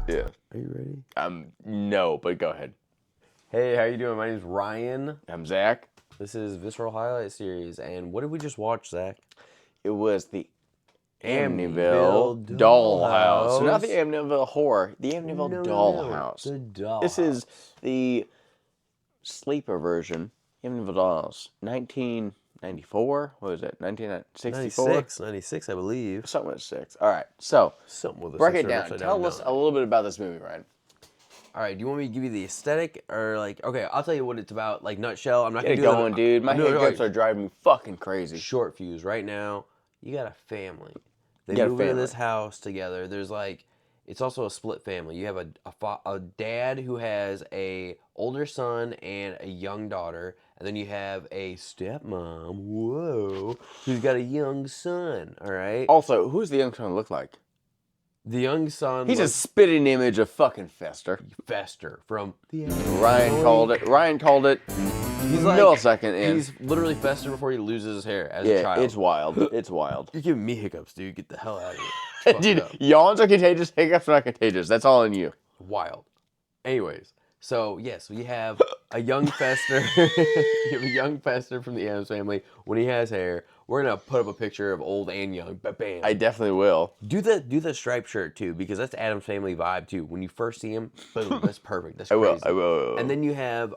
Yeah. Are you ready? No, but go ahead. Hey, how you doing? My name's Ryan. I'm Zach. This is Visceral Highlight Series, and what did we just watch, Zach? It was the Amityville Dollhouse. So not the Dollhouse. Amityville Horror, the Amityville Dollhouse. The Dollhouse. This is the sleeper version, Amityville Dollhouse. 1994? What was it? 1964? 96, I believe. Something with 6. All right, so Something with a break six it or down. upside Tell us a little bit about this movie, Ryan. All right, do you want me to give you the aesthetic or like? Okay, I'll tell you what it's about. Like nutshell. I'm not Get gonna it do going, dude. My hiccups are driving me fucking crazy. Short fuse. Right now, you got a family. They got a move into family. this house together. There's like, it's also a split family. You have a dad who has a older son and a young daughter, and then you have a stepmom. Whoa, who's got a young son. All right. Also, who's the young son look like? The young son. He's a spitting image of fucking Fester. Fester from the. Ryan called it. He's like millisecond in. He's literally Fester before he loses his hair as a child. It's wild. It's wild. You're giving me hiccups, dude. Get the hell out of here. Dude, yawns are contagious, hiccups are not contagious. That's all in you. Wild. Anyways, so yes, we have a young Fester. You have a young Fester from the Addams Family. When he has hair, we're gonna put up a picture of old and young. Bam. I definitely will. Do the striped shirt too, because that's the Addams Family vibe too. When you first see him, boom, that's perfect. That's crazy. I will. And then you have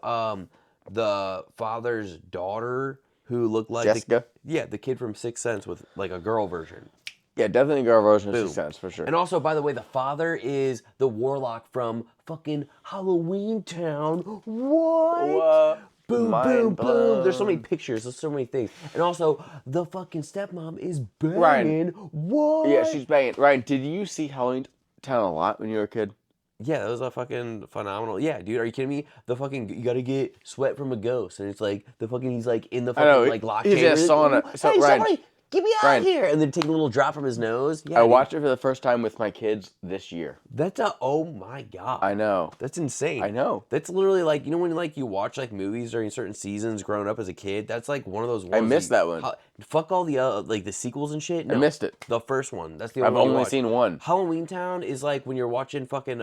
the father's daughter who looked like Jessica? the kid from Sixth Sense with like a girl version. Yeah, definitely girl version of Boom. 6 Sense for sure. And also, by the way, the father is the warlock from fucking Halloween Town. What? Boom, boom, boom. There's so many pictures. There's so many things. And also, the fucking stepmom is banging. Ryan. What? Yeah, she's banging. Ryan, did you see Halloween Town a lot when you were a kid? Yeah, that was a fucking phenomenal. Yeah, dude, are you kidding me? The fucking, you gotta get sweat from a ghost. And it's like, the fucking, he's like in the fucking, like, lock he's chamber. in a sauna. So, Hey, Ryan, somebody, get me out of here. And then take a little drop from his nose. Yeah, I dude. watched it for the first time with my kids this year. That's oh my God. I know. That's insane. I know. That's literally like, you know when like you watch like movies during certain seasons growing up as a kid? That's like one of those ones. I missed that one. Fuck all the like the sequels and shit. No, I missed it. The first one. That's the I've only one you only watch. seen one. Halloween Town is like when you're watching fucking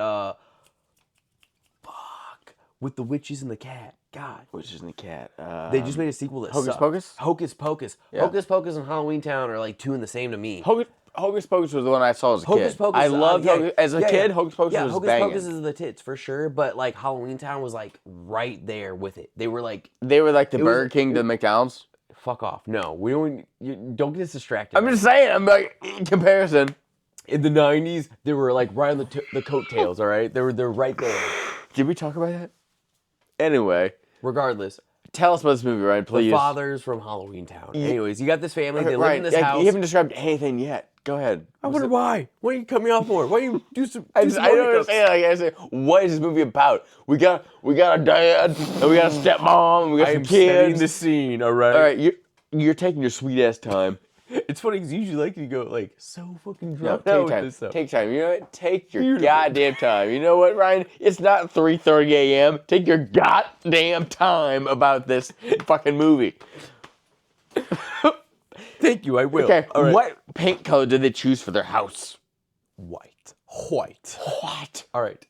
with the witches and the cat. God. Which is in the cat. They just made a sequel that Hocus sucked. Pocus? Hocus Pocus. Yeah. Hocus Pocus and Halloween Town are like two and the same to me. Hocus Pocus was the one I saw as a Hocus kid. Pocus. I loved Hocus. As a kid, Hocus Pocus was Hocus banging. Pocus is the tits for sure, but like Halloween Town was like right there with it. They were like the Burger King to the McDonald's. fuck off. No, we don't. You don't get us distracted. I'm just saying. I'm like in comparison. In the '90s, they were like right on the coattails. All right, they're right there. Did we talk about that? Anyway, Regardless, tell us about this movie, Ryan, please. the father's from Halloween Town. Anyways, you got this family. They live Ryan, in this house. You haven't described anything yet. Go ahead. I wonder why. Why do you cut me off more? Why do you do some? I don't understand. Like I say, what is this movie about? We got a dad, and we got a stepmom, and we got some kids. the scene. All right. All right, you're taking your sweet ass time. It's funny because usually like you go like so fucking drunk. No, take time. You know what? Take your goddamn time. You know what, Ryan? It's not 3:30 a.m. Take your goddamn time about this fucking movie. Thank you. I will. Okay. All right. What paint color did they choose for their house? White. What? All right.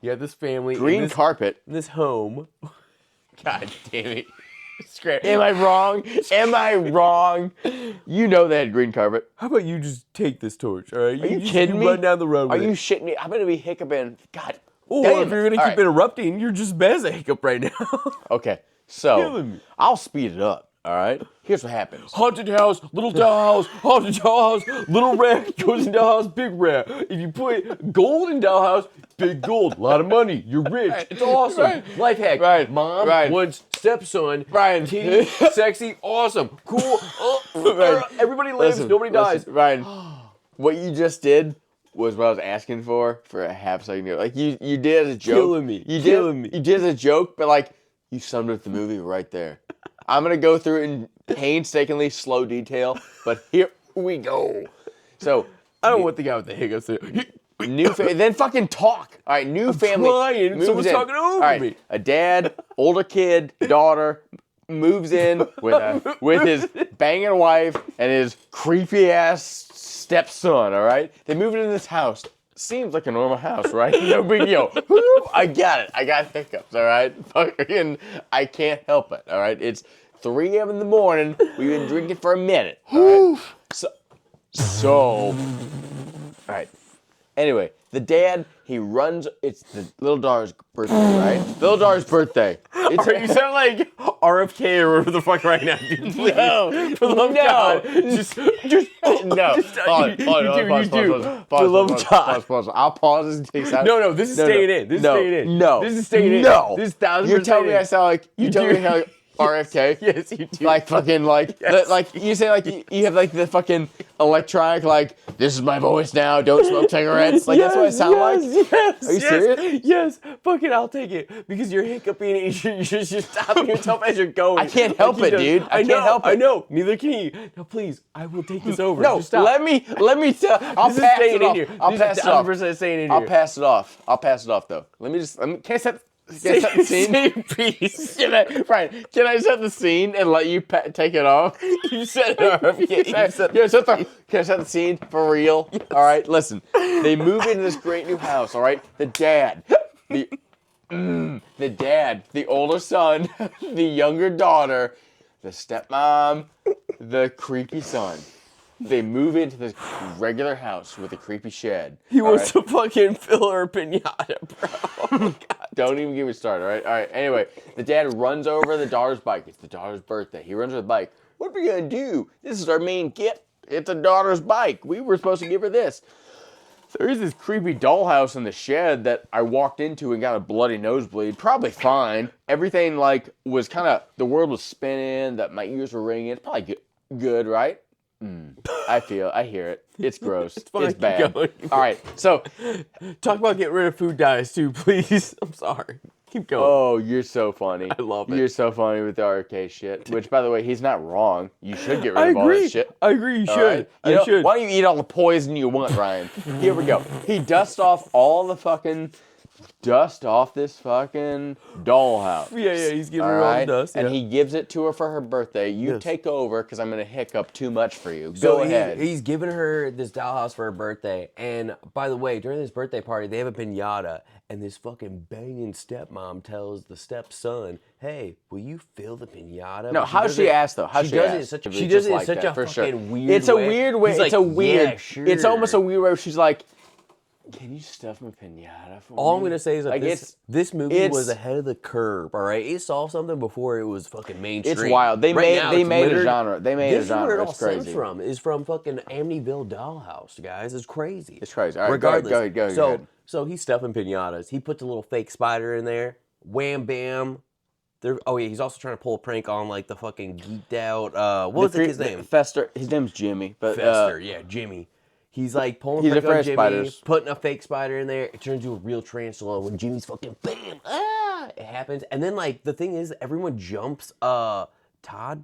You have this family. Green carpet. In this home. God damn it. Am I wrong? Am I wrong? You know they had green carpet. How about you just take this torch, all right? Are you kidding me? Run down the road Are with you it. shitting me? I'm going to be hiccuping. God. Or damn if you're it. going to keep interrupting, you're just bad as a hiccup right now. Okay, so Killing me. I'll speed it up, all right? Here's what happens. Haunted house, little dollhouse, haunted dollhouse, little rat goes in dollhouse, big rat. If you put gold in dollhouse, big gold, a lot of money, you're rich. It's awesome. Right. Life hack. Right. Mom Right. wants stepson. Ryan. Titty, sexy, awesome, cool. Right. Everybody lives, nobody dies. Ryan, what you just did was what I was asking for a half second ago. Like you did as a joke. Killing me. You Killing me. You did as a joke, but like you summed up the movie right there. I'm gonna go through it in painstakingly slow detail, but here we go. So I don't want the guy with the hiccups. new family, then fucking talk. All right, new family. Trying. moves Someone's in. talking over All right, me. A dad, older kid, daughter, moves in with his banging wife and his creepy ass stepson. All right, they move into this house. seems like a normal house, right? No big deal. I got it. I got hiccups, all right? Fucking, I can't help it, all right? It's 3 a.m. in the morning. We've been drinking for a minute, all right? So, all right. Anyway, the dad, he runs. It's the little daughter's birthday, right? Little daughter's birthday. It's You sound like RFK or whatever the fuck right now, dude. Please. No, For the love of God. Just no. Pause. I'll pause as it takes out. No, this is staying in. This is staying in. No. This is staying in. No. This is 1,000%. You're telling me I sound like you tell me how RFK? Yes, you do. Like fucking like like you say like you have like the fucking electronic like this is my voice now. Don't smoke cigarettes. Like that's what I sound like. Yes, Are you serious? Yes, fucking I'll take it because you're hiccuping and you're stopping yourself as you're going. I can't help it, dude. I can't help it. I know. Neither can you. Now, please, I will take this over. No, Just stop. let me tell. I'll This is pass staying it in off. here. I'll This is pass it off. 100% staying in I'll here. pass it off. I'll pass it off though. Let me can I set the scene? Please. Can I set the scene and let you take it off? You said it. Can I set the scene for real? All right, listen. They move into this great new house. All right, the dad, the older son, the younger daughter, the stepmom, the creepy son. They move into this regular house with a creepy shed. He wants to fucking fill her pinata, bro. Oh my God. Don't even get me started, all right? All right, anyway, the dad runs over the daughter's bike. It's the daughter's birthday. He runs over the bike. What are we going to do? This is our main gift. It's a daughter's bike. We were supposed to give her this. There is this creepy dollhouse in the shed that I walked into and got a bloody nosebleed. Probably fine. Everything, like, was kind of, the world was spinning, that my ears were ringing. It's probably good, right? I hear it. It's gross. It's bad. All right, so talk about getting rid of food dyes too, please. I'm sorry. Keep going. Oh, you're so funny. I love it. You're so funny with the RK shit. Which, by the way, he's not wrong. You should get rid of all that shit. I agree. You should. Right? You should. Why don't you eat all the poison you want, Ryan? Here we go. He dusts off all the fucking dust off this fucking dollhouse. Yeah, he's giving her all the dust. And he gives it to her for her birthday. You take over because I'm going to hiccup too much for you. So Go ahead. He's giving her this dollhouse for her birthday. And by the way, during this birthday party, they have a piñata. And this fucking banging stepmom tells the stepson, "Hey, will you fill the piñata?" No, how she asked though? She does it in such a fucking weird way. It's a weird way. He's It's like, a weird. yeah, sure. It's almost a weird way. Where she's like, "Can you stuff my piñata for me?" All I'm gonna say is that like this movie was ahead of the curve. All right, it saw something before it was fucking mainstream. It's wild. They made a genre. They made a This is where genre. it all It's crazy. stems from. Is from fucking Amityville Dollhouse, guys. It's crazy. It's crazy. All right, regardless. Go ahead. So he's stuffing piñatas. He puts a little fake spider in there. Wham bam. Oh yeah, he's also trying to pull a prank on like the fucking geeked out. What was his name? Fester. His name's Jimmy. But Fester. Yeah, Jimmy. He's like pulling He's a prank on afraid of Jimmy, spiders. putting a fake spider in there. It turns into a real tarantula when Jimmy's fucking bam. It happens, and then like the thing is, everyone jumps. Todd.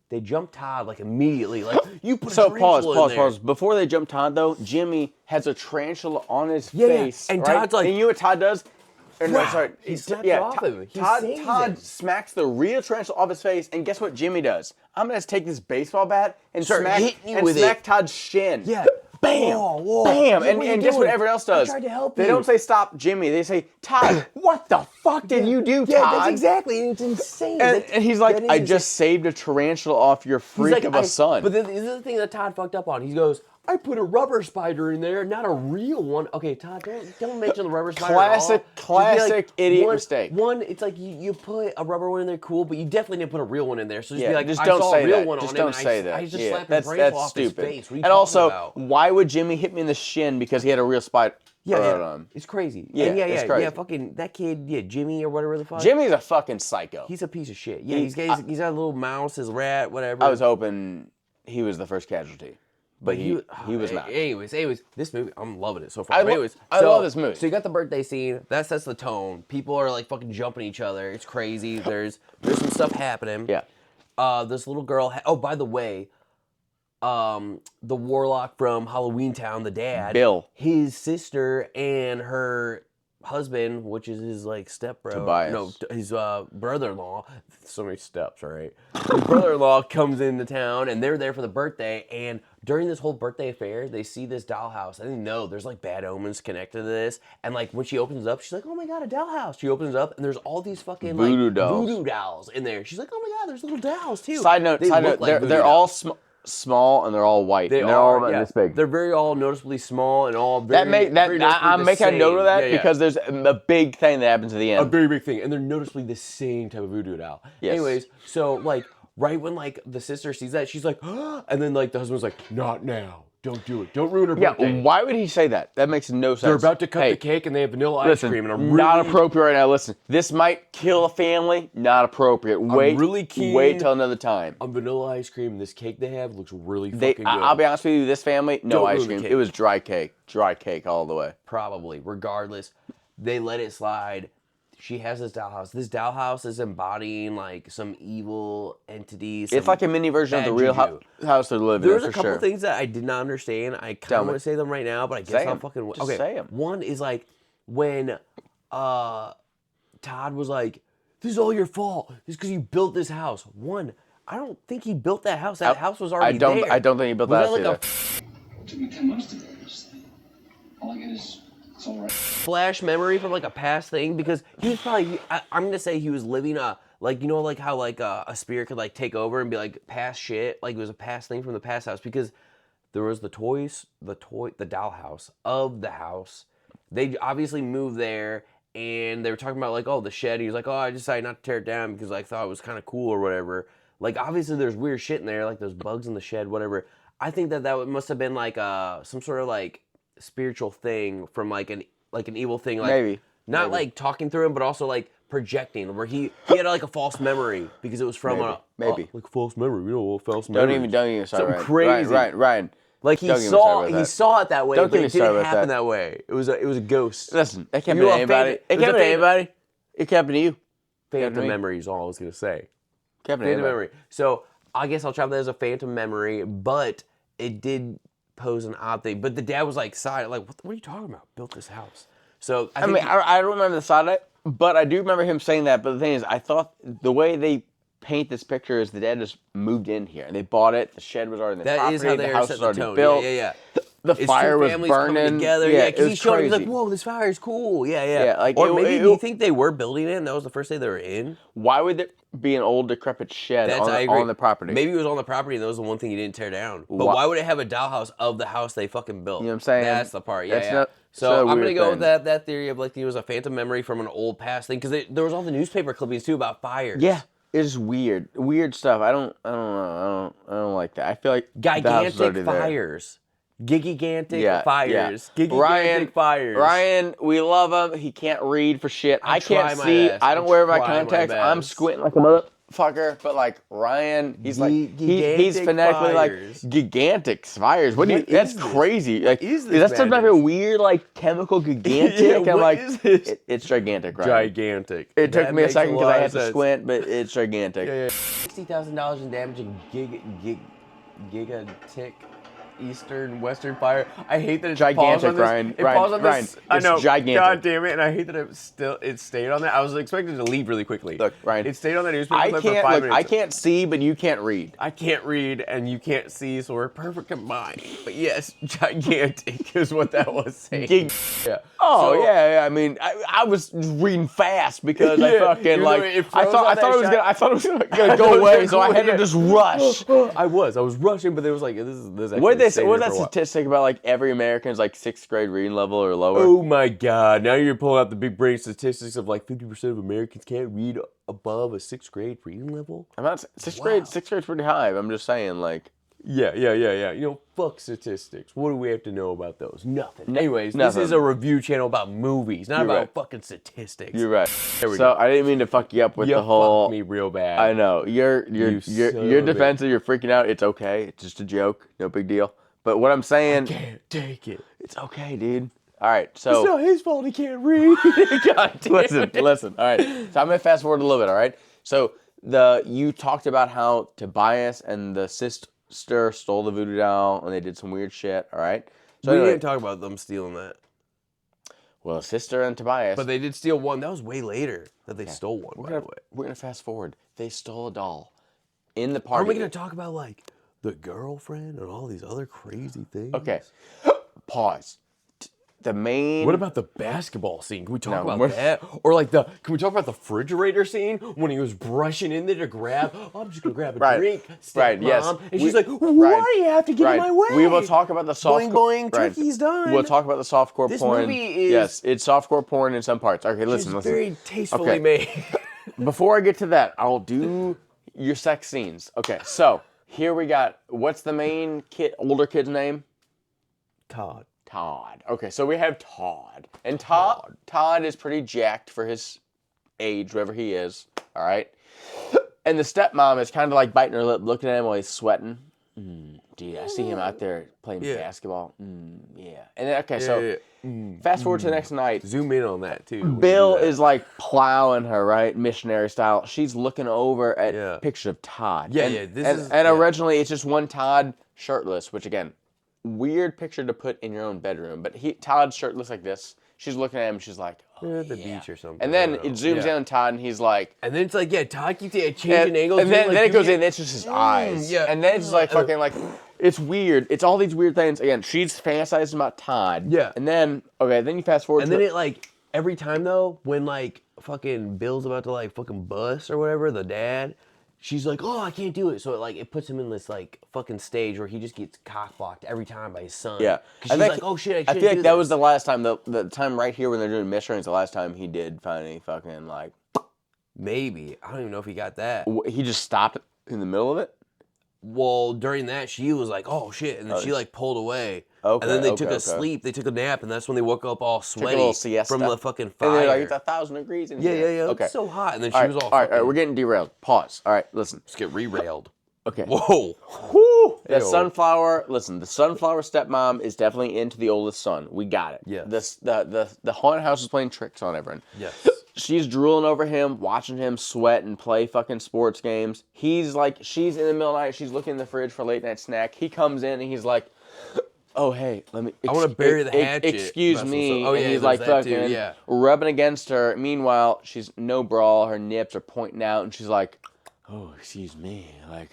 They jump Todd like immediately. Like you put a tarantula in there. Pause. Before they jump Todd though, Jimmy has a tarantula on his face. And right? Todd's like, and you know what Todd does? No, sorry. He snaps it off of him. Todd smacks the real tarantula off his face, and guess what Jimmy does? I'm gonna take this baseball bat and smack Todd's shin. Yeah. Bam! Whoa. Bam! What And guess what everyone else does? I tried to help They you. don't say stop Jimmy. They say Todd. What the fuck did you do, Todd? Yeah, that's exactly. It's insane. And he's like, I just saved a tarantula off your freak of a son. But this is the thing that Todd fucked up on. He goes, I put a rubber spider in there, not a real one. Okay, Todd, don't mention the rubber spider Classic idiot mistake. One, it's like you put a rubber one in there, cool, but you definitely didn't put a real one in there. So just be like, just I don't saw say a real that. one Just on him, don't say that. I just Yeah, slapped his brain that's off stupid. his face. What are you And also, about? why would Jimmy hit me in the shin because he had a real spider? Yeah, it's crazy. Yeah, It's crazy. yeah, fucking that kid, Jimmy or whatever the fuck. Jimmy's a fucking psycho. He's a piece of shit. Yeah, he's got a little mouse, his rat, whatever. I was hoping he was the first casualty, but he was not. Anyways, this movie, I'm loving it so far. I love this movie. So you got the birthday scene. That sets the tone. People are like fucking jumping each other. It's crazy. There's some stuff happening. Yeah. This little girl. Oh, by the way, the warlock from Halloween Town, the dad, Bill, his sister and her husband, which is his like stepbro, Tobias. no, his brother-in-law. So many steps, all right. His brother-in-law comes into town, and they're there for the birthday, and during this whole birthday affair, they see this dollhouse. I didn't know there's like bad omens connected to this. And like when she opens up, she's like, "Oh my god, a dollhouse!" She opens up and there's all these fucking voodoo voodoo dolls in there. She's like, "Oh my god, there's little dolls too." Side note, they're all small and they're all white. They're all this big. They're very all noticeably small and all very. I'm making a note of that because there's a big thing that happens at the end. A very big thing, and they're noticeably the same type of voodoo doll. Yes. Anyways, so like. Right when like the sister sees that, she's like, oh, and then like the husband's like, not now, don't do it, don't ruin her birthday. Yeah, why would he say that? That makes no sense. They're about to cut the cake and they have vanilla ice cream, and I'm really not appropriate right now. Listen, this might kill a family. Not appropriate. Wait, I'm really keen wait till another time. On vanilla ice cream, and this cake they have looks really fucking good. I'll be honest with you, this family, no Don't ice ruin the cream. cake. It was dry cake all the way. Probably, regardless, they let it slide. She has this dollhouse. This dollhouse is embodying like some evil entity. It's like a mini version of the real house they're living in. There's a couple things that I did not understand. I kind of want to say them right now, but I guess I'll fucking say them. One is like when Todd was like, "This is all your fault. It's because you built this house." One, I don't think he built that house. That house was already there. I don't think he built that house either. It took me 10 months to build this thing. All I get is. It's all right. Flash memory from like a past thing because he was probably I'm gonna say he was living a like you know like how like a spirit could like take over and be like past shit, like it was a past thing from the past house because there was the dollhouse of the house. They obviously moved there and they were talking about like, oh, the shed. He was like, oh, I decided not to tear it down because I thought it was kind of cool or whatever. Like obviously there's weird shit in there, like those bugs in the shed, whatever. I think that must have been like some sort of like spiritual thing from like an evil thing, like maybe like talking through him, but also like projecting, where he had like a false memory because it was from like a false memory, you know, a false memory. Don't even start Something crazy. Ryan. Like he saw it that way, but it didn't happen that way. It was a ghost. Listen, it can't be anybody. It can't be anybody. It can't be to you. Phantom memory is all I was gonna say. Phantom memory. So I guess I'll try that as a phantom memory, but it did pose an odd thing. But the dad was like, "Side, like, what are you talking about? Built this house." So I don't remember the side of it, but I do remember him saying that. But the thing is, I thought the way they paint this picture is the dad just moved in here. They bought it. The shed was already in the property. That is how the house was already built. Yeah. The fire was burning together. Yeah, because he's showing. He's like, "Whoa, this fire is cool." Yeah. Like, or maybe do you think they were building it and that was the first day they were in? Why would there be an old decrepit shed on the property? Maybe it was on the property and that was the one thing you didn't tear down. But why would it have a dollhouse of the house they fucking built? You know what I'm saying? That's the part. Yeah. So I'm gonna go with that theory of like it was a phantom memory from an old past thing because there was all the newspaper clippings too about fires. Yeah. It's weird stuff. I don't know. I don't like that. I feel like gigantic fires. Gigantic fires. Gigantic fires. Ryan, we love him. He can't read for shit. I can't see. I don't wear my contacts. I'm squinting like a motherfucker. But like Ryan, he's like he's phonetically like gigantic fires. That's crazy. Like that's some type of weird like chemical gigantic. Yeah, I'm like, this? It's gigantic, right? Gigantic. It took me a second because I had to squint, but it's gigantic. $60,000 in damaging gigantic. Eastern, Western fire. I hate that it's gigantic, Ryan. It paused on this. I know. Gigantic. God damn it! And I hate that it stayed on that. I was expecting to leave really quickly. Look, Ryan. It stayed on that newspaper for 5 minutes. I can't see, but you can't read. I can't read, and you can't see, so we're perfect combined. But yes, gigantic is what that was saying. Yeah. Oh so, yeah. I mean, I was reading fast because I fucking like. I thought it was gonna go away, so I had to just rush. I was rushing, but it was like this is. What that statistic about like every American's like 6th grade reading level or lower? Oh my God! Now you're pulling out the big brain statistics of like 50% of Americans can't read above a 6th grade reading level. I'm not 6th grade. 6th grade's pretty high. I'm just saying like. Yeah. You know, fuck statistics. What do we have to know about those? Nothing. Anyways, this is a review channel about movies, not about fucking statistics. You're right. So I didn't mean to fuck you up with the whole. Fucked me real bad. I know you're defensive. You're freaking out. It's okay. It's just a joke. No big deal. But what I'm saying, I can't take it. It's okay, dude. All right, so it's not his fault he can't read. God damn listen. All right, so I'm gonna fast forward a little bit. All right, so you talked about how Tobias and the sister stole the voodoo doll and they did some weird shit. All right, so we didn't talk about them stealing that. Well, sister and Tobias, but they did steal one. That was way later that they stole one. By the way, we're gonna fast forward. They stole a doll in the party. Aren't we gonna talk about like? the girlfriend and all these other crazy things. Okay. Pause. The main. What about the basketball scene? Can we talk No, about that? Or like can we talk about the refrigerator scene when he was brushing in there to grab, oh, I'm just going to grab a drink, Right, yes. And she's like, why do you have to get in my way? We will talk about the soft Boing, boing, turkey's done. We'll talk about the softcore This porn. movie is... Yes, it's softcore porn in some parts. Okay, listen. Very tastefully made. Before I get to that, I'll do your sex scenes. Okay, so here we got, what's the main older kid's name? Todd. Okay, so we have Todd. And Todd is pretty jacked for his age, wherever he is. All right? And the stepmom is kind of like biting her lip, looking at him while he's sweating. Dude, I see him out there playing basketball. Yeah. And then, okay, so fast forward to the next night. Zoom in on that, too. Bill is like plowing her, right? Missionary style. She's looking over at pictures of Todd. And originally it's just one Todd shirtless, which again, weird picture to put in your own bedroom. But Todd's shirt looks like this. She's looking at him. She's like, oh, the beach or something. And then it zooms in on Todd, and he's like, and then it's like, Todd keeps changing angles. And then it goes in. It's just his eyes. Yeah. And then it's like fucking like, it's weird. It's all these weird things. Again, she's fantasizing about Todd. Yeah. And then then you fast forward. And then it like every time though, when like fucking Bill's about to like fucking bust or whatever, the dad. She's like, oh, I can't do it. So it puts him in this like fucking stage where he just gets cock-blocked every time by his son. Yeah. Because she's like, oh shit, I feel like that was the last time, the time right here when they're doing missionaries, the last time he did finally fucking like. Maybe. I don't even know if he got that. He just stopped in the middle of it? Well, during that, she was like, oh shit. And then she like pulled away. Okay, and then they took a sleep. They took a nap, and that's when they woke up all sweaty from the fucking fire. And they're like, it's 1,000 degrees in here. Yeah. Okay. It's so hot. And then she was all right, we're getting derailed. Pause. All right, listen. Let's get re-railed. Okay. Whoa. Whew. The sunflower stepmom is definitely into the oldest son. We got it. Yeah. The haunted house is playing tricks on everyone. Yes. She's drooling over him, watching him sweat and play fucking sports games. He's like, she's in the middle of the night, she's looking in the fridge for a late night snack. He comes in and he's like, oh, hey, let me... I want to bury the hatchet. Excuse me. And he's like fucking rubbing against her. Meanwhile, she's no bra. Her nips are pointing out. And she's like, oh, excuse me. Like,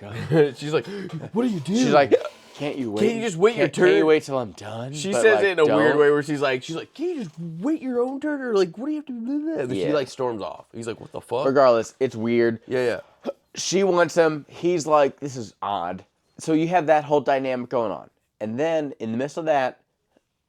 she's like, what are you doing? She's like, can't you wait? Can't you just wait your turn? Can't you wait till I'm done? She says it in a weird way where she's like, can't you just wait your own turn? Or like, what do you have to do? And she like storms off. He's like, what the fuck? Regardless, it's weird. Yeah. She wants him. He's like, this is odd. So you have that whole dynamic going on. And then, in the midst of that,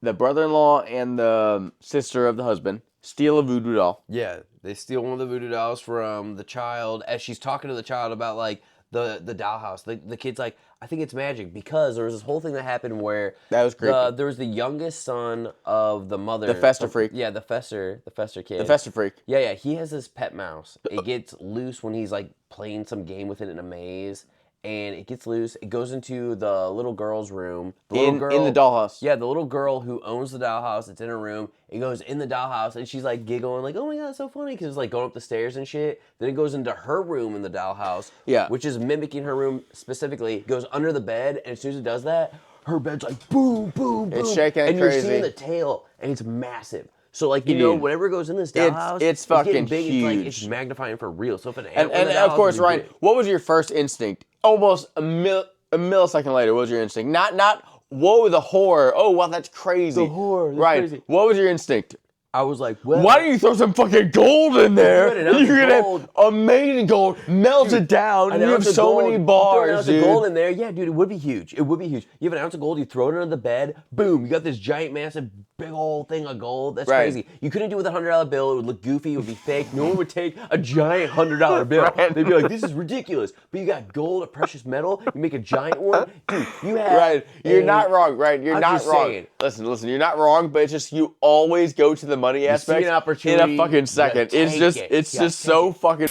the brother-in-law and the sister of the husband steal a voodoo doll. Yeah, they steal one of the voodoo dolls from the child as she's talking to the child about, like, the dollhouse. The kid's like, I think it's magic because there was this whole thing that happened where... That was creepy. There was the youngest son of the mother... The Fester freak. Yeah, the Fester kid. The Fester freak. Yeah, he has this pet mouse. It gets loose when he's, like, playing some game with it in a maze. And it gets loose. It goes into the little girl's room. In the dollhouse. Yeah, the little girl who owns the dollhouse. It's in her room. It goes in the dollhouse, and she's like giggling, like, "Oh my god, it's so funny!" Because it's like going up the stairs and shit. Then it goes into her room in the dollhouse. Yeah. Which is mimicking her room specifically. It goes under the bed, and as soon as it does that, her bed's like boom, boom, boom. It's shaking and crazy. You're seeing the tail, and it's massive. So, like, you know, whenever it goes in this dollhouse, it's fucking big. huge. It's magnifying for real. So if an and of course, Ryan, what was your first instinct? Almost a millisecond later, what was your instinct? Not whoa, the horror. Oh, wow, that's crazy. The horror. That's right. Crazy. What was your instinct? I was like, well, why don't you throw some fucking gold in there? You're gonna have amazing gold, melt it down, and you have so many bars, an ounce of gold in there. Yeah, dude, it would be huge. It would be huge. You have an ounce of gold, you throw it under the bed, boom, you got this giant, massive, big old thing of gold. That's crazy. You couldn't do it with a $100 bill. It would look goofy. It would be fake. No one would take a giant $100 bill. They'd be like, this is ridiculous. But you got gold, a precious metal. You make a giant one. Dude, you have... Right. You're not wrong, right? You're not wrong. Saying. Listen, you're not wrong, but it's just you always go to the money aspect in a fucking second. It's just so fucking...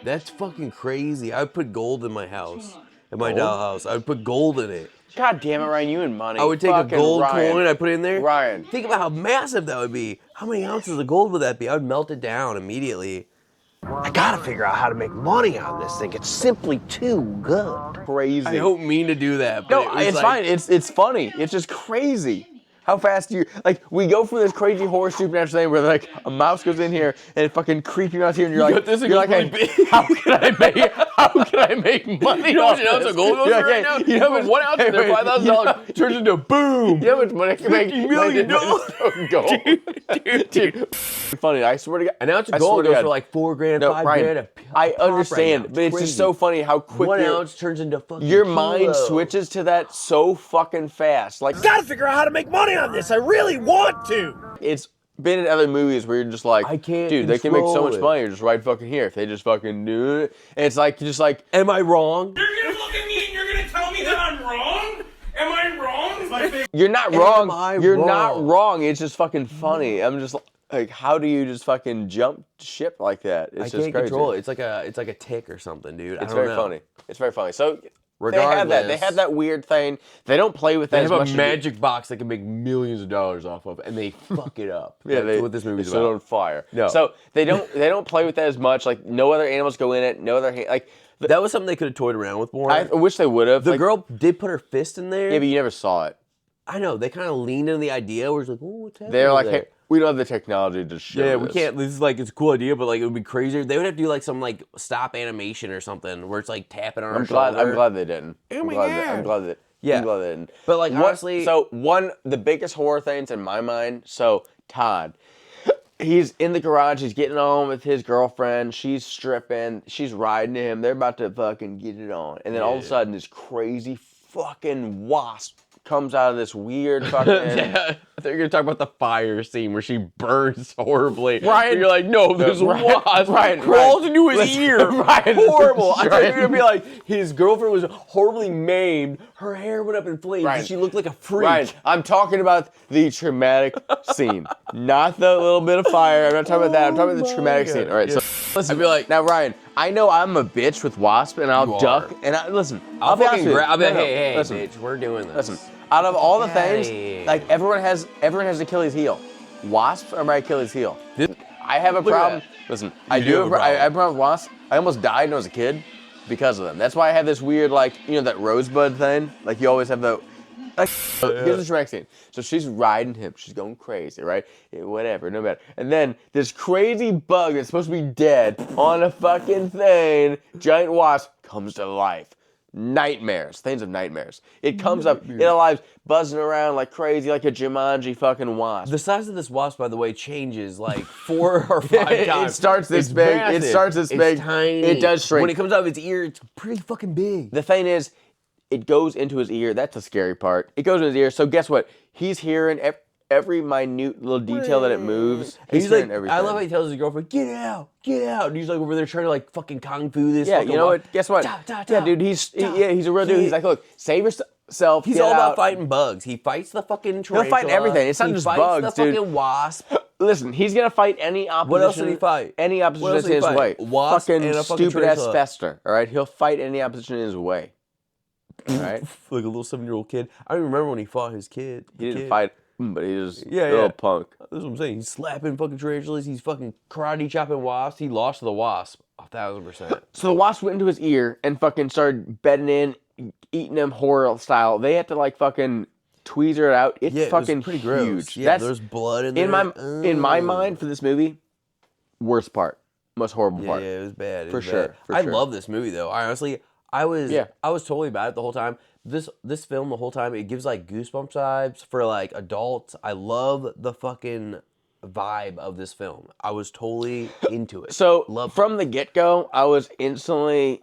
That's fucking crazy. I would put gold in my house. In my dollhouse. I would put gold in it. God damn it, Ryan, you and money. I would take a gold coin, I'd put it in there. Ryan. Think about how massive that would be. How many ounces of gold would that be? I would melt it down immediately. I gotta figure out how to make money on this thing. It's simply too good. Crazy. I don't mean to do that. But no, it's fine. It's funny. It's just crazy. How fast do you like? We go from this crazy horror supernatural thing where like a mouse goes in here and it's fucking creeping out here, and you're like, hey, how can I make money? You know off how much an ounce this? of gold goes You're for right now? You know how much 1 ounce of their $5,000 turns into boom. You know how much money I can make? $50 million. Dude. Funny. I swear to God. An ounce of I gold swear to goes God. for like $4 grand, No, $5 Ryan, grand. I pop understand, right now. but it's crazy. just so funny how quick 1 ounce turns into fucking your mind kilo. switches to that so fucking fast. Like, Gotta figure out how to make money on this. I really want to. it's been in other movies where you're just like, I can't dude, they can make so control much it. money. You're just right fucking here. If they just fucking do it, and it's like, you're just like, Am I wrong? You're gonna look at me and you're gonna tell me that I'm wrong? Am I wrong? Is my face you're not Am wrong. I You're wrong? not wrong. It's just fucking funny. I'm just like, how do you just fucking jump ship like that? It's I just can't crazy. control it. It's like a tick or something, dude. It's I don't very know. funny. It's very funny. So they Regardless, have that. They have that weird thing. They don't play with that They as have much a as magic box they can make millions of dollars off of, and they fuck it up. Yeah, That's what this movie's set it on about. fire. No. So they don't play with that as much. Like no other animals go in it. No other like. That was something they could have toyed around with more. I wish they would have. The like, girl did put her fist in there. Yeah, but you never saw it. I know. They kind of leaned into the idea where it's like, oh, what's happening? They're like, there? hey, we don't have the technology to show Yeah, this. we can't. This is like, it's a cool idea, but like, it would be crazier. They would have to do like some like stop animation or something where it's like tapping on her I'm shoulder. glad they didn't. Oh my I'm God. glad that. Yeah. I'm glad they didn't. But like, honestly, the biggest horror things in my mind. So Todd, he's in the garage. He's getting on with his girlfriend. She's stripping. She's riding him. They're about to fucking get it on. And then all of a sudden, this crazy fucking wasp comes out of this weird fucking. yeah, I thought you were gonna talk about the fire scene where she burns horribly. Ryan- and you're like, no, this wasp Ryan, crawls into his listen, ear. Ryan, Horrible. I thought you were Ryan. gonna be like, his girlfriend was horribly maimed. Her hair went up in flames. Ryan. And she looked like a freak. Ryan, I'm talking about the traumatic scene, not the little bit of fire. I'm not talking about that. I'm talking about the traumatic scene. All right, so listen. I'd be like, Now, Ryan, I know I'm a bitch with wasp, and I'll You duck. are. And listen, I'll be honest fucking with you. grab. I'll be like, No, no, hey, listen, bitch, we're doing this. listen. Out of all the Get outta things, here. like everyone has Achilles heel. Wasps are my Achilles heel. I have a Look at problem. that. Listen, You I do do have have a problem. I have a problem with wasps. I almost died when I was a kid because of them. That's why I have this weird, like, you know, that rosebud thing. Like you always have the. Like, here's the traumatic scene. So she's riding him. She's going crazy, right? Yeah, whatever, no matter. And then this crazy bug that's supposed to be dead on a fucking thing, giant wasp, comes to life. Nightmares, things of nightmares. It comes up, it alive, buzzing around like crazy, like a Jumanji fucking wasp. The size of this wasp, by the way, changes like 4 or 5 It times. starts this It's big. massive. It starts this It's big. tiny. It does shrink. When it comes out of its ear, it's pretty fucking big. The thing is, it goes into his ear. That's the scary part. It goes in his ear. So guess what? He's hearing every minute little detail that it moves. He's He's hearing like, everything. I love how he tells his girlfriend, get out. And he's like over there trying to like fucking kung fu this. Yeah, fucking you know wasp. what? Guess what? Da, da, Yeah, da, dude, he's da. he's a real dude. He's like, look, save yourself. He's get all about out. fighting bugs. He fights the fucking tarantula. fight everything. It's not he just fights bugs, the dude. fucking wasp. Listen, he's gonna fight any opposition. What else did he fight? Any What opposition else that's did in he his fight? way. Wasp fucking and a fucking stupid ass tarantula. Fester. All right, he'll fight any opposition in his way. All right, Like a little 7-year-old kid. I don't even remember when he fought his kid. he didn't fight, but he was Yeah, a little yeah. punk. That's what I'm saying. He's slapping fucking tarantulas. He's fucking karate chopping wasps. He lost to the wasp 1,000%. So the wasp went into his ear and fucking started bedding in, eating him horror style. They had to like fucking tweezer it out. It's Yeah, it fucking was pretty gross. huge. Yeah, That's there's blood in there. in my mind for this movie. Worst part, most horrible Yeah, part. it was bad. It For was sure, bad. for I sure. love this movie though. I honestly, I was totally about it the whole time. This film the whole time, it gives like goosebumps vibes for like adults. I love the fucking vibe of this film. I was totally into it. So Loved from the get go, I was instantly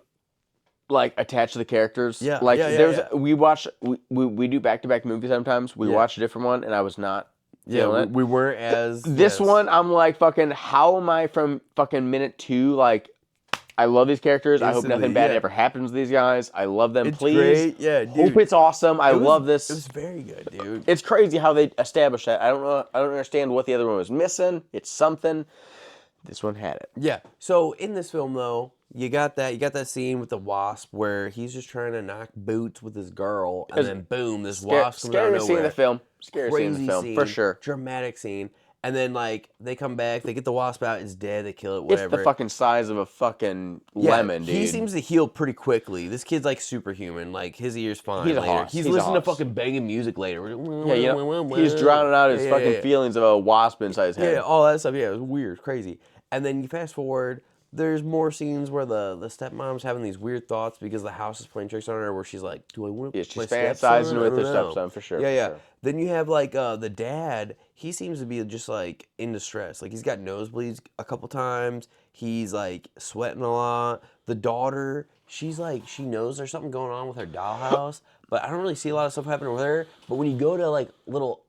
like attached to the characters. Yeah, like yeah, yeah, there's yeah. we do back to back movies sometimes. We Yeah. watch a different one, and I was not. yeah, feeling it. we weren't as This yes. one, I'm like fucking. How am I from fucking minute 2? Like, I love these characters. I hope Instantly, nothing bad yeah. ever happens to these guys. I love them. It's Please, great. Yeah, dude. hope it's awesome. I It was- love this. It was very good, dude. It's crazy how they established that. I don't know. I don't understand what the other one was missing. It's something. This one had it. Yeah. So in this film though, you got that scene with the wasp where he's just trying to knock boots with his girl, and then boom, this wasp comes out of Scary scene in nowhere. the film. Scary scene in the Crazy film scene, for sure. Dramatic scene, And then, like, they come back, they get the wasp out, it's dead, they kill it, whatever. It's the fucking size of a fucking lemon, dude. He seems to heal pretty quickly. This kid's, like, superhuman. Like, his ear's fine He's a later. hoss. He's He's a listening to hoss. fucking banging music later. Yeah, you know, he's drowning out his fucking feelings of a wasp inside his head. Yeah, all that stuff. Yeah, it was weird, crazy. And then you fast forward, there's more scenes where the stepmom's having these weird thoughts because the house is playing tricks on her, where she's like, do I want to Yeah, she's my fantasizing stepson? with I her don't know. stepson, for sure. Yeah, for yeah. sure. Then you have, like, the dad. He seems to be just, like, in distress. Like, he's got nosebleeds a couple times. He's, like, sweating a lot. The daughter, she's, like, she knows there's something going on with her dollhouse, but I don't really see a lot of stuff happening with her. But when you go to, like, little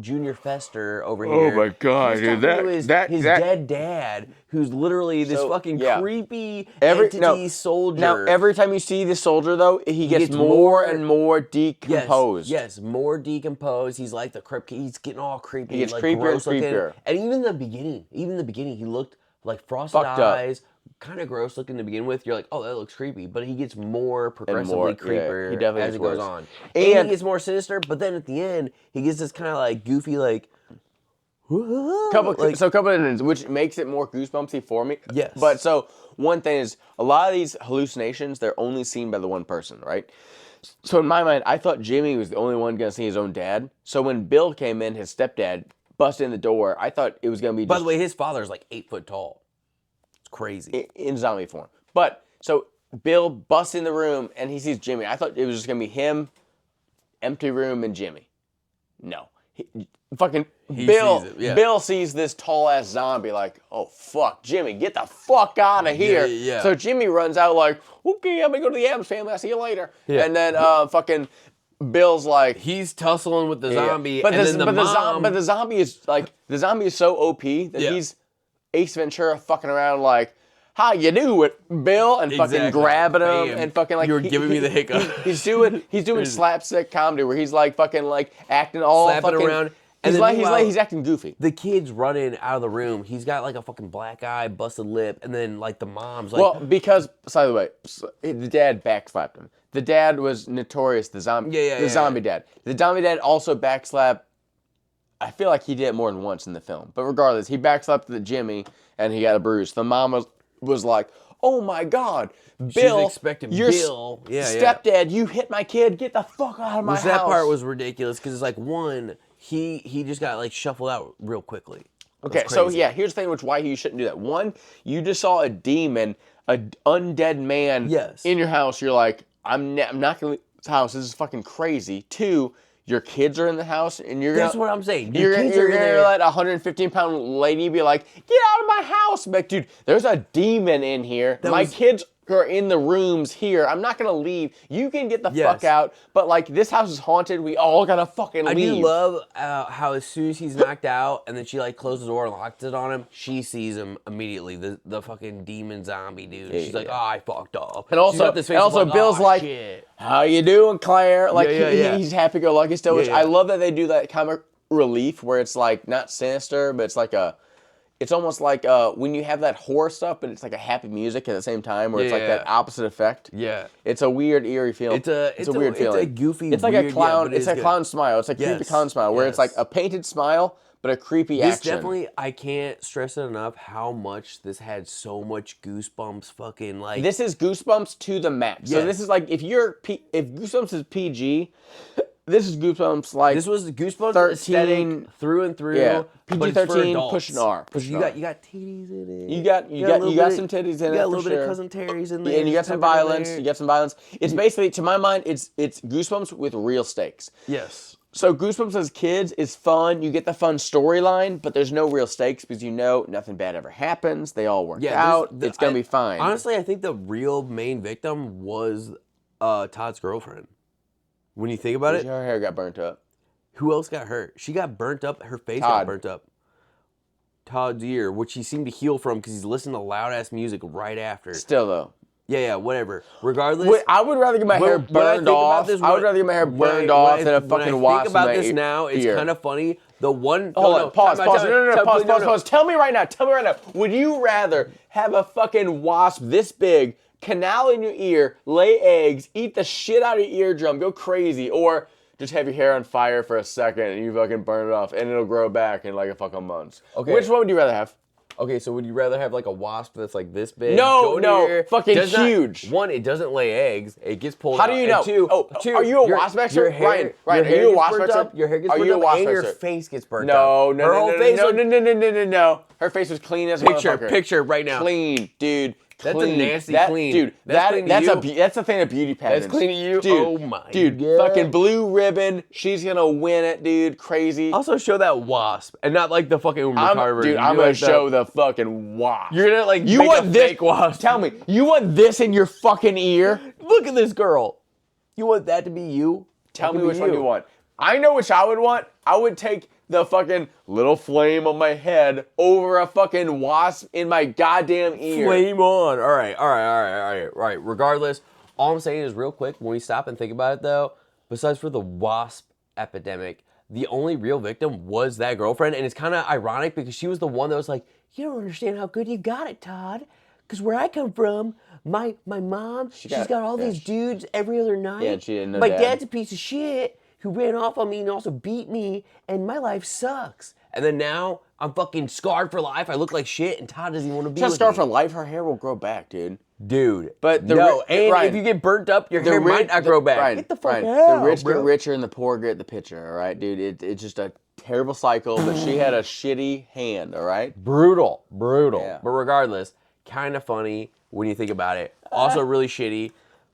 Junior Fester over here. Oh my God, he's dude, talking to his dead dad, who's literally this fucking creepy entity soldier. Now, every time you see this soldier, though, he gets more and more decomposed. Yes, more decomposed. He's like the crypt. He's getting all creepy. He gets like, creepier and gross looking. creepier. And even the beginning, he looked like frosted Fucked up. eyes, kind of gross looking to begin with. You're like, oh, that looks creepy. But he gets more progressively creepier he definitely as it gets goes worse. on. And And he gets more sinister, but then at the end, he gets this kind of like goofy, like, couple of things, which makes it more goosebumpy for me. Yes. But so one thing is, a lot of these hallucinations, they're only seen by the one person, right? So in my mind, I thought Jimmy was the only one going to see his own dad. So when Bill came in, his stepdad busted in the door, I thought it was going to be. By the way, his father's like 8 foot tall. It's crazy. In zombie form. But so Bill busts in the room and he sees Jimmy. I thought it was just going to be him, empty room, and Jimmy. No. Bill sees it, yeah. Bill sees this tall ass zombie like, oh fuck, Jimmy, get the fuck out of here. Yeah. So Jimmy runs out like, okay, I'm gonna go to the Adams family, I'll see you later. Yeah. And then fucking Bill's like, He's tussling with the yeah. zombie, But and the, then the but, mom. but the zombie is like, the zombie is so OP that Yeah. he's Ace Ventura fucking around like, how you do it, Bill, and fucking Exactly. grabbing him Bam. and fucking like You were giving me the hiccup. He's doing slapstick comedy where he's like fucking like acting all Slapping fucking around. He's And then like meanwhile- he's acting goofy. The kid's running out of the room. He's got like a fucking black eye, busted lip, and then like the mom's like, Well, because by the way, the dad backslapped him. The dad was notorious. The zombie, zombie dad. The zombie dad also backslapped. I feel like he did it more than once in the film. But regardless, he backslapped the Jimmy and he got a bruise. The mom was like, "Oh my God, Bill, expecting your Bill." Yeah. stepdad, you hit my kid. Get the fuck out of my house." that part was ridiculous because it's like one, he just got like shuffled out real quickly. Okay, so yeah, here's the thing, why you shouldn't do that. One, you just saw a demon, an undead man in your house. You're like, I'm not going to leave this house. This is fucking crazy. Two, your kids are in the house, and you're That's gonna, what I'm saying. You're going to let a 115-pound lady be like, get out of my house. I'm like, dude, there's a demon in here. My kids are in the rooms here. I'm not going to leave. You can get the fuck out, but like, this house is haunted. We all got to fucking leave. I do love how as soon as he's knocked out and then she like closes the door and locks it on him, she sees him immediately. The fucking demon zombie dude. She's like, oh, I fucked up. And also, Bill's "Oh, like, shit." how you doing, Claire? Like, Yeah. he's happy-go-lucky still, which Yeah. I love that they do that comic relief where it's like, not sinister, but it's like it's almost like when you have that horror stuff, but it's like a happy music at the same time, where it's like that opposite effect. Yeah. It's a weird, eerie feeling. It's a weird feeling. It's a goofy, It's like weird, a clown. but it It's is a good. clown smile. It's like a creepy Yes, clown smile, where it's like yes. a painted smile, but a creepy This action. definitely, I can't stress it enough how much this had so much goosebumps fucking like. This is Goosebumps to the max. So Yes. this is like, if Goosebumps is PG, this is Goosebumps like This was Goosebumps 13 aesthetic through and through. Yeah, but it's for PG-13, adults. pushing R. Because you got titties in it. You got some titties in it. You got a for little bit sure. of Cousin Terry's in there. And you got just some peppered in violence. there. You got some violence. It's basically, to my mind, it's Goosebumps with real stakes. Yes. So Goosebumps as kids is fun. You get the fun storyline, but there's no real stakes because you know nothing bad ever happens. They all work out. It's gonna be fine. Honestly, I think the real main victim was Todd's girlfriend. When you think about it, Her hair got burnt up. who else got hurt? She got burnt up. Her face Todd. got burnt up. Todd's ear, which he seemed to heal from because he's listening to loud ass music right after. Still though. Yeah, whatever. Regardless, I would rather get my hair burned off. I would rather get my hair burned off than a fucking wasp in my ear. When I think about this now, it's kind of funny. The one. Hold on, pause. No, pause. Tell me right now. Would you rather have a fucking wasp this big, canal in your ear, lay eggs, eat the shit out of your eardrum, go crazy, or just have your hair on fire for a second and you fucking burn it off and it'll grow back in like a fucking month. Okay. Which one would you rather have? Okay, so would you rather have like a wasp that's like this big? No, fucking huge. One, it doesn't lay eggs. It gets pulled How out. do you know? Two, are you a wasp expert? Ryan, are you a wasp expert? Your hair gets Are burnt you a up wasp and your expert? face gets burnt up. No. Her whole face No. Her face was clean as a motherfucker. Picture right now. Clean, dude. That's a clean. nasty clean. Dude, That's clean to you. that's a thing of beauty pageants. That's clean to you? Dude, Oh my dude, God. fucking blue ribbon. She's gonna win it, dude. Crazy. Also show that wasp and not like the fucking retarded version. Dude, I'm gonna show the fucking wasp. You're gonna like you make want a this? fake wasp. Tell me, you want this in your fucking ear? Look at this girl. You want that to be you? Tell me which one you want. I know which I would want. I would take the fucking little flame on my head over a fucking wasp in my goddamn ear. Flame on. All right. Regardless, all I'm saying is real quick, when we stop and think about it though, besides for the wasp epidemic, the only real victim was that girlfriend. And it's kind of ironic because she was the one that was like, you don't understand how good you got it, Todd. Because where I come from, my mom, she's got all these dudes every other night. Yeah, she didn't know my dad. dad's a piece of shit who ran off on me and also beat me, and my life sucks. And then now I'm fucking scarred for life. I look like shit, and Todd doesn't even want to be with me. She's scarred for life. Her hair will grow back, dude. Dude. But if you get burnt up, your hair might not grow back. Get the fuck out, the rich bro. get richer and the poor get the picture, all right, dude? It's just a terrible cycle, but she had a shitty hand, all right? Brutal. Yeah. But regardless, kind of funny when you think about it. Also really shitty.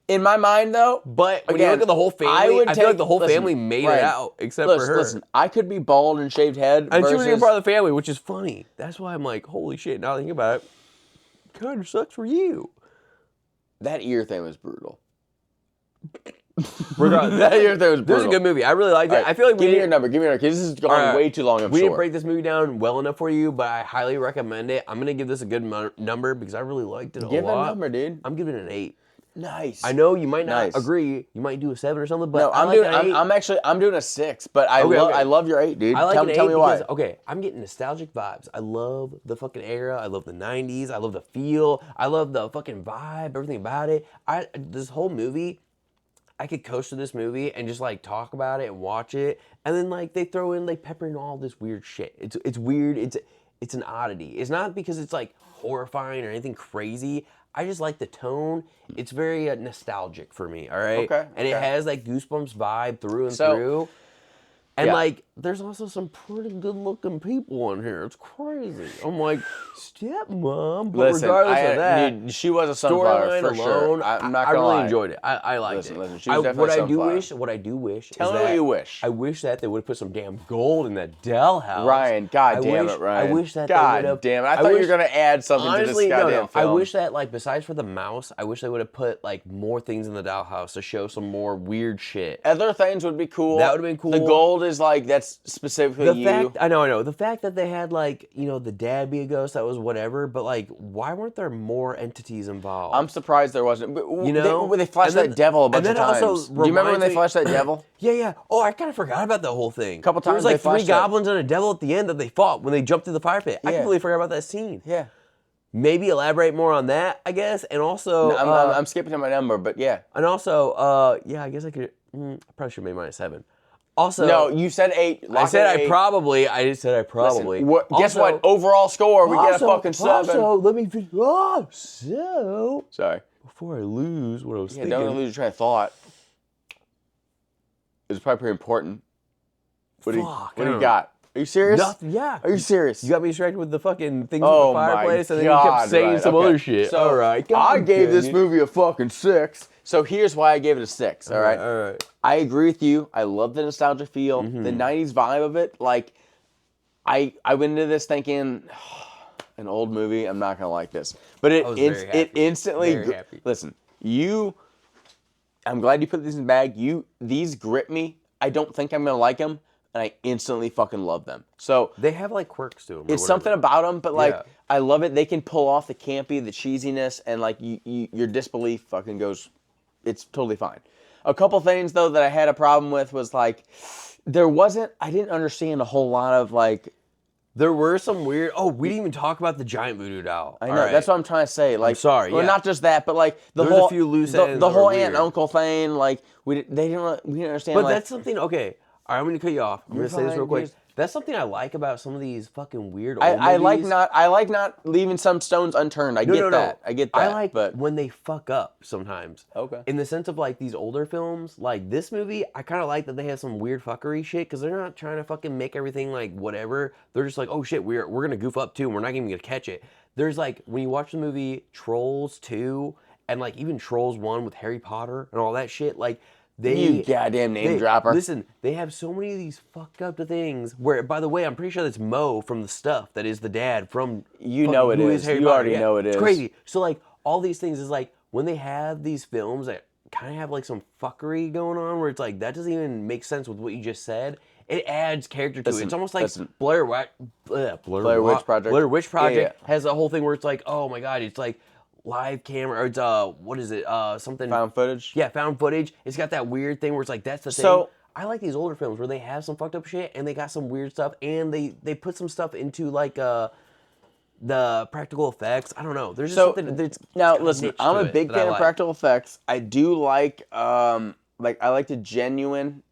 In my mind, though, But when again, you look at the whole family, I feel like the whole family made it out, except for her. Listen, I could be bald and shaved head And versus... she was even part of the family, which is funny. That's why I'm like, holy shit, now that I think about it, kind of sucks for you. That ear thing was brutal. Regardless, That ear thing was brutal. This is a good movie. I really liked it. Right, I feel like give me your number, because this is going way too long, I'm We sure. didn't break this movie down well enough for you, but I highly recommend it. I'm going to give this a good number because I really liked it a lot. Give a number, dude. I'm giving it an 8. Nice. I know you might not Nice. agree. You might do a 7 or something, but No, I like an 8. I'm doing a 6, but I love your 8, dude. I like tell an 8 me why. because, okay, I'm getting nostalgic vibes. I love the fucking era. I love the 90s. I love the feel. I love the fucking vibe, everything about it. This whole movie, I could coast to this movie and just like talk about it and watch it, and then like they throw in, like pepper in all this weird shit. It's weird. It's an oddity. It's not because it's like horrifying or anything crazy. I just like the tone. It's very nostalgic for me, all right? Okay, And it okay. has like Goosebumps vibe through and So- through. And Yeah. like, there's also some pretty good looking people on here. It's crazy. I'm like, stepmom. But Listen, regardless of that, dude, she was a sunflower storyline for alone, sure. I'm not I gonna really lie. enjoyed it. I liked Listen, it. she was definitely a sunflower. What I do wish Tell is me that what you wish. I wish that they would have put some damn gold in that Dollhouse. Ryan, God damn it, Ryan. I wish that they God would have. damn it. I thought you were gonna add something Honestly, to this goddamn no. film. I wish that, like, besides for the mouse, I wish they would have put like more things in the Dollhouse to show some more weird shit. Other things would be cool. That would've been cool. The gold is like, that's specifically The you. fact, I know. The fact that they had, like, you know, the dad be a ghost, that was whatever. But like, why weren't there more entities involved? I'm surprised there wasn't. But You know? they flashed And then- that devil a bunch and of then times. also Do you remember when reminds they me- flashed that devil? Yeah. Oh, I kind of forgot about that whole thing. Couple There was times like they 3 flashed that. goblins and a devil at the end that they fought when they jumped through the fire pit. I Yeah. completely forgot about that scene. Yeah. Maybe elaborate more on that, I guess. And also, I'm skipping to my number, but yeah. and also, yeah, I guess I could. I probably should have made mine a 7. Also, No, you said 8. I said I probably. probably. I just said I probably. Guess Also- what? Overall score, we get a also- fucking 7. Also, let me finish. Oh, so Sorry. before I lose what I was Yeah, thinking. don't lose your train of thought. It's probably pretty important. What do you got? Are you serious? Nothing. Yeah. Are you serious? You got me distracted with the fucking things Oh with the fireplace, my and then you kept God, saying right, some okay. other shit. So, all right. I God gave dang this it. movie a fucking 6. So here's why I gave it a 6. All right. All right. I agree with you. I love the nostalgia feel, the '90s vibe of it. Like, I went into this thinking, an old movie. I'm not gonna like this, but I was very happy. it instantly. Very happy. Listen, I'm glad you put these in the bag. These grip me. I don't think I'm gonna like them, and I instantly fucking love them. So They have like quirks to them. it's something about them, but like Yeah. I love it. They can pull off the campy, the cheesiness, and like your disbelief fucking goes. It's totally fine. A couple things though that I had a problem with was like I didn't understand a whole lot of like There were some weird. Oh, we didn't even talk about the giant voodoo doll. I know. That's what I'm trying to say. Like, sorry, Well, yeah. not just that, but like the There's a whole few loose the ends that whole were aunt and weird. uncle thing. Like, we didn't understand. But like, that's something. Okay, all right, I'm gonna cut you off. I'm You're gonna say this fine, real quick. just- That's something I like about some of these fucking weird old I like movies. not leaving some stones unturned. I get that. I get that. I like but when they fuck up sometimes. Okay. In the sense of like these older films, like this movie, I kind of like that they have some weird fuckery shit because they're not trying to fucking make everything like whatever. They're just like, oh shit, we're gonna goof up too, and we're not even gonna catch it. There's like when you watch the movie Trolls 2 and like even Trolls 1 with Harry Potter and all that shit, like. You goddamn name dropper. Listen, they have so many of these fucked up things. Where, by the way, I'm pretty sure that's Mo from The Stuff. That is the dad from. You know it who is. Harry You Potter. already Yeah, know it it's is. crazy. So like all these things is like when they have these films that kind of have like some fuckery going on, where it's like that doesn't even make sense with what you just said. It adds character to it. It's almost like Blair Witch Project. Blair Witch Project has a whole thing where it's like, oh my god, it's like. Live camera, or it's what is it? Something found footage. Yeah, found footage. It's got that weird thing where it's like that's the thing. So I like these older films where they have some fucked up shit and they got some weird stuff and they put some stuff into like the practical effects. I don't know. There's just something that's now got a listen. niche I'm to a it big that I fan of like. practical effects. I do like I like the genuine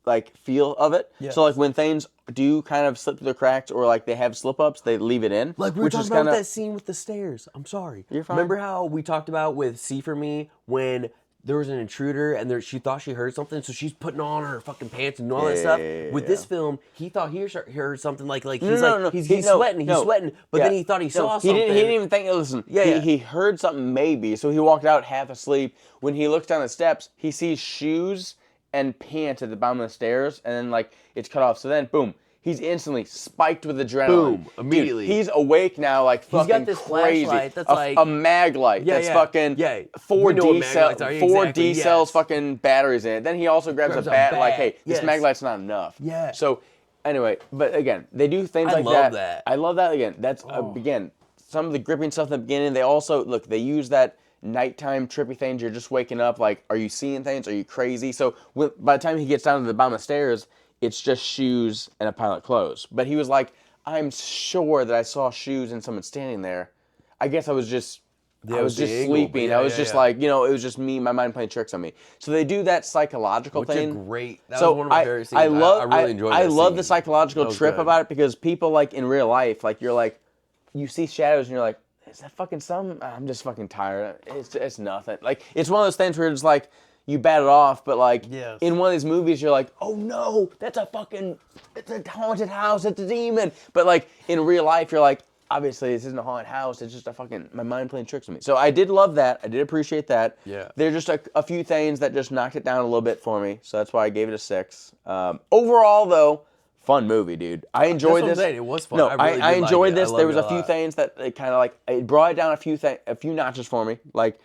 like feel of it. Yes. So like when things do kind of slip through the cracks or like they have slip ups, they leave it in. Like we were which talking is about kinda, that scene with the stairs. I'm sorry. You're fine. Remember how we talked about with See For Me when there was an intruder and she thought she heard something, so she's putting on her fucking pants and all that stuff. With this film, he thought he heard something like he's sweating, but then he thought he saw something. He didn't even think. Listen, he heard something maybe, so he walked out half asleep. When he looks down the steps, he sees shoes and pants at the bottom of the stairs, and then like it's cut off. So then, boom. He's instantly spiked with adrenaline. Boom, immediately. Dude, he's awake now, like fucking got this crazy. flashlight that's a mag light that's fucking 4D cells, fucking batteries in it. Then he also grabs a bat, like, hey, this mag light's not enough. Yeah. So anyway, but again, they do things like that. I love that. Again, that's again some of the gripping stuff in the beginning. They also they use that nighttime trippy things. You're just waking up. Like, are you seeing things? Are you crazy? So by the time he gets down to the bottom of the stairs, it's just shoes and a pile of clothes. But he was like, I'm sure that I saw shoes and someone standing there. I guess I was just sleeping. Yeah, I was just like, it was just me, my mind playing tricks on me. So they do that psychological thing. That was one of my favorite scenes. I really enjoyed that I love scene. the psychological trip about it because people like in real life, like you're like, you see shadows and you're like, is that fucking something? I'm just fucking tired. It's nothing. Like, it's one of those things where it's like, you bat it off, but like in one of these movies, you're like, oh no, it's a haunted house, it's a demon. But like in real life, you're like, obviously this isn't a haunted house, it's just my mind playing tricks on me. So I did love that, I did appreciate that. Yeah. There's just a few things that just knocked it down a little bit for me, so that's why I gave it a 6. Overall though, fun movie, dude. I enjoyed this. It was fun. No, I enjoyed this. There was a few lot. things that it kind of like, it brought it down a few notches for me, like.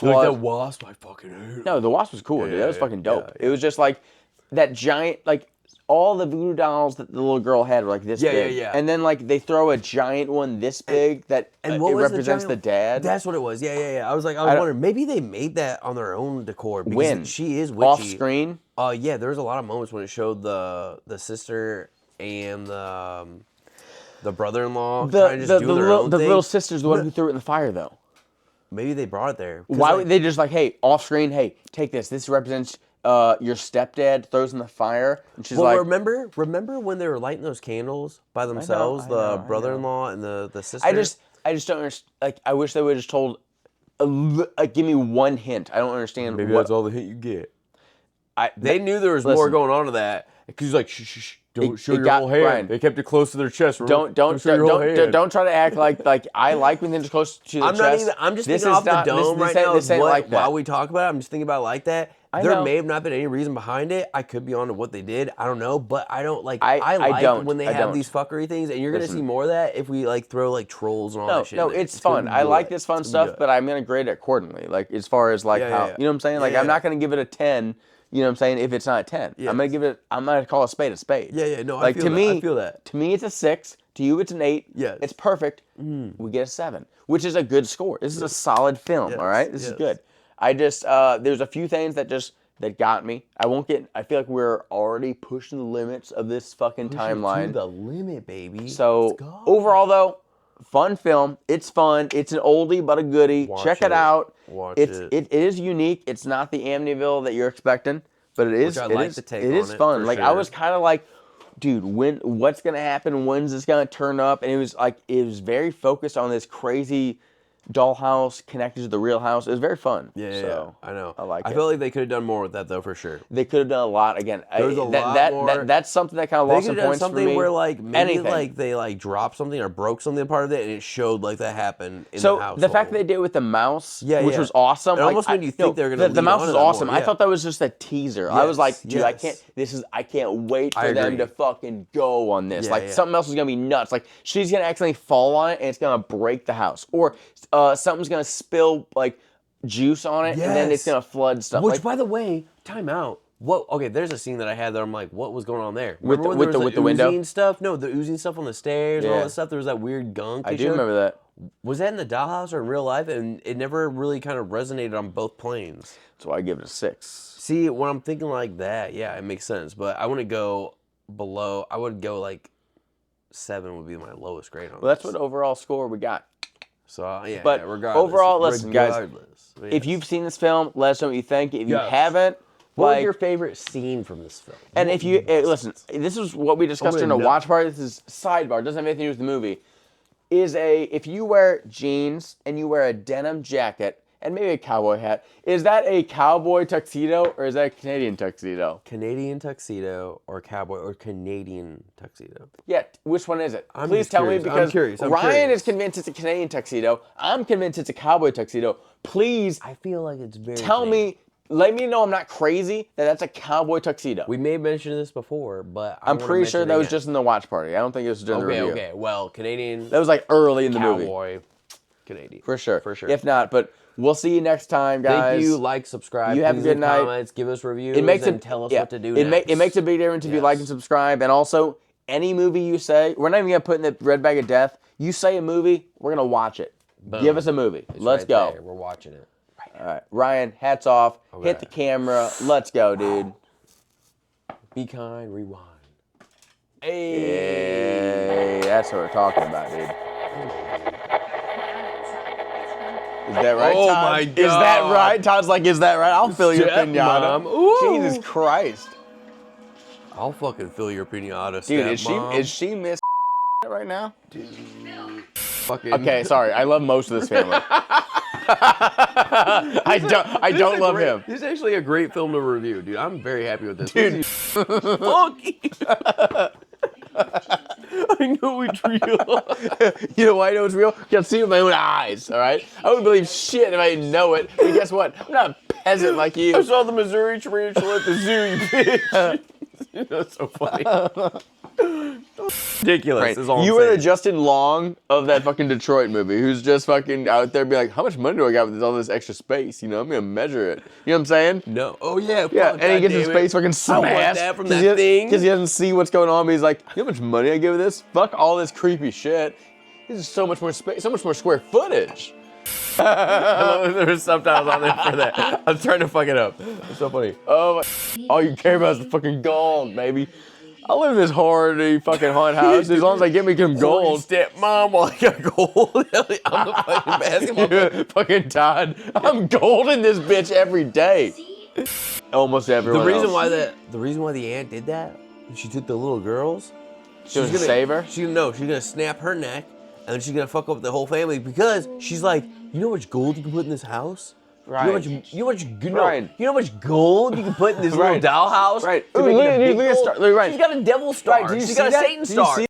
Like that wasp, I fucking hate it. No, the wasp was cool, dude. That was fucking dope. It was just like that giant, like all the voodoo dolls that the little girl had were like this big. And then like they throw a giant one this big that it represents the dad. That's what it was. Yeah. I was wondering, maybe they made that on their own decor because she is witchy. Off screen? Yeah, there was a lot of moments when it showed the sister and the brother-in-law trying to just do their own thing. The little sister's the one who threw it in the fire though. Maybe they brought it there. Why would they just like, hey, off screen, hey, take this. This represents your stepdad, throws in the fire. And she's like, remember when they were lighting those candles by themselves, the brother-in-law and the sister? I just don't understand. Like, I wish they would have just told, give me one hint. I don't understand. Maybe that's all the hint you get. They knew there was more going on to that because he's like, shh. Don't show your whole hand. Brian, they kept it close to their chest. Don't try to act like I like when things are close to the chest. I'm just thinking off the dome right now. While we talk about it, I'm just thinking about it like that. There may have not been any reason behind it. I could be on to what they did. I don't know, but I don't like. I like when they have these fuckery things, and you're gonna see more of that if we like throw like trolls and all that shit. No, it's fun. I like this fun stuff, but I'm gonna grade it accordingly. Like as far as like how you know what I'm saying. Like I'm not gonna give it a 10. You know what I'm saying? If it's not a 10, yes. I'm gonna call a spade a spade. Yeah. No, like I feel that. To me, it's a 6. To you, it's an 8. Yes. It's perfect. We get a 7, which is a good score. This is a solid film. Yes. All right, this is good. I just there's a few things that just that got me. I feel like we're already pushing the limits of this fucking timeline. To the limit, baby. So Let's go. overall, though, fun film. It's fun. It's an oldie but a goodie. Check it out. Watch it. It is unique. It's not the Amityville that you're expecting, but it is. Which I like the take it on is it, fun. for Like I sure. was kind of like, dude, what's gonna happen? When's this gonna turn up? And it was very focused on this crazy dollhouse connected to the real house. It was very fun. Yeah, I know. I like it. I feel like they could have done more with that though, for sure. They could have done a lot. Again, There's a lot more. That's something that kind of They lost could some have done points for something me. where like maybe Anything. like they like dropped something or broke something part of it, and it showed like that happened in So the house. the fact that they did it with the mouse, Yeah, which yeah. was awesome, It almost made you think they were gonna the lead mouse on was to that more, awesome. I yeah. thought that was just a teaser. I was like, dude, yes. I can't wait I for them agree. to fucking go on this. Yeah, Like yeah. something else is gonna be nuts. Like she's gonna accidentally fall on it and it's gonna break the house, or something's gonna spill like juice on it and then it's Yes. gonna flood stuff. Which, Like, by the way, time out. What? Okay, there's a scene that I had that I'm like, what was going on there? With Remember the- when with there the- was with the window? oozing stuff? No, the oozing stuff on the stairs and all Yeah. that stuff. There was that weird gunk. I they do showed. remember that. Was that in the dollhouse or in real life? And it never really kind of resonated on both planes. That's why I give it a 6. See, when I'm thinking like that, yeah, it makes sense. But I wouldn't go below. I would go like 7 would be my lowest grade on. Well, that's this. what overall score we got. So yeah, But yeah, regardless. overall, listen, guys, regardless. But If yes. you've seen this film, let us know what you think. If you Yes. haven't, what like, was your favorite scene from this film? and What if you was- listen, this is what we discussed I'm in a gonna watch party. This is sidebar. Doesn't have anything to do with the movie. If you wear jeans and you wear a denim jacket and maybe a cowboy hat, is that a cowboy tuxedo or is that a Canadian tuxedo? Canadian tuxedo or cowboy or Canadian tuxedo? Yeah, which one is it? I'm Please just tell curious. me I'm because curious. I'm Ryan curious. is convinced it's a Canadian tuxedo. I'm convinced it's a cowboy tuxedo. Please I feel like it's very. tell me, let me know I'm not crazy that that's a cowboy tuxedo. We may have mentioned this before, but I'm pretty sure that was just in the watch party. I don't think it was during the okay. review. Okay, well, Canadian That was like early in the movie. cowboy, Canadian For sure. for sure. If not, but we'll see you next time, guys. Thank you. Like, subscribe. You have a please good leave night. Comments, give us reviews, It makes and it tell us yeah, what to do. It next. makes a big difference if you like and subscribe. And also, any movie you say, we're not even gonna put in the red bag of death. You say a movie, we're gonna watch it. Boom. Give us a movie. It's Let's right go. there. We're watching it. All right, Ryan, hats off. Okay. Hit the camera. Let's go, dude. Be kind. Rewind. Hey, that's what we're talking about, dude. Is that right, Oh Todd? my Is that God. right? Todd's like, is that right? I'll fill your pinata. Stepmom. Ooh. Jesus Christ. I'll fucking fill your pinata, Dude, stepmom. is she miss right now? fucking Okay, sorry. I love most of this family. I don't love him. This is actually a great film to review, dude. I'm very happy with this. Dude, funky. I know it's real. You know why I know it's real? I can see it with my own eyes, all right? I wouldn't believe shit if I didn't know it. But guess what? I'm not a peasant like I you. saw the Missouri tarantula at the zoo, you bitch. That's so funny. Ridiculous. Right. Is all You I'm were the saying. Justin Long of that fucking Detroit movie, who's just fucking out there being like, how much money do I got with all this extra space? You know, I'm gonna measure it. You know what I'm saying? No. Oh yeah. Yeah, fuck, and he gets his goddamn it. face fucking I smashed. want that from that thing. Because he doesn't see what's going on, but he's like, you know how much money I give this? Fuck all this creepy shit. This is so much more space, so much more square footage. I love that there were subtitles on there for that. I was trying to fuck it up. It's so funny. Oh, all you care about is the fucking gold, baby. I live in this horror fucking haunted house as long as I get me some gold. Stepmom, while I got gold. I'm the fucking basketball player. Fucking Todd, I'm gold in this bitch every day. Almost everyone. The reason else. why the aunt did that, she took the little girls. She was gonna save her. She's gonna snap her neck, and then she's gonna fuck up the whole family because she's like, you know how much gold you can put in this house? Right. You know Ryan. how much gold you can put in this little Right. dollhouse? Right. to Ooh, make it look a at- big look at gold? Star- look, right. She's got a devil star. Right, did you She's see got a that? Satan Did you star. see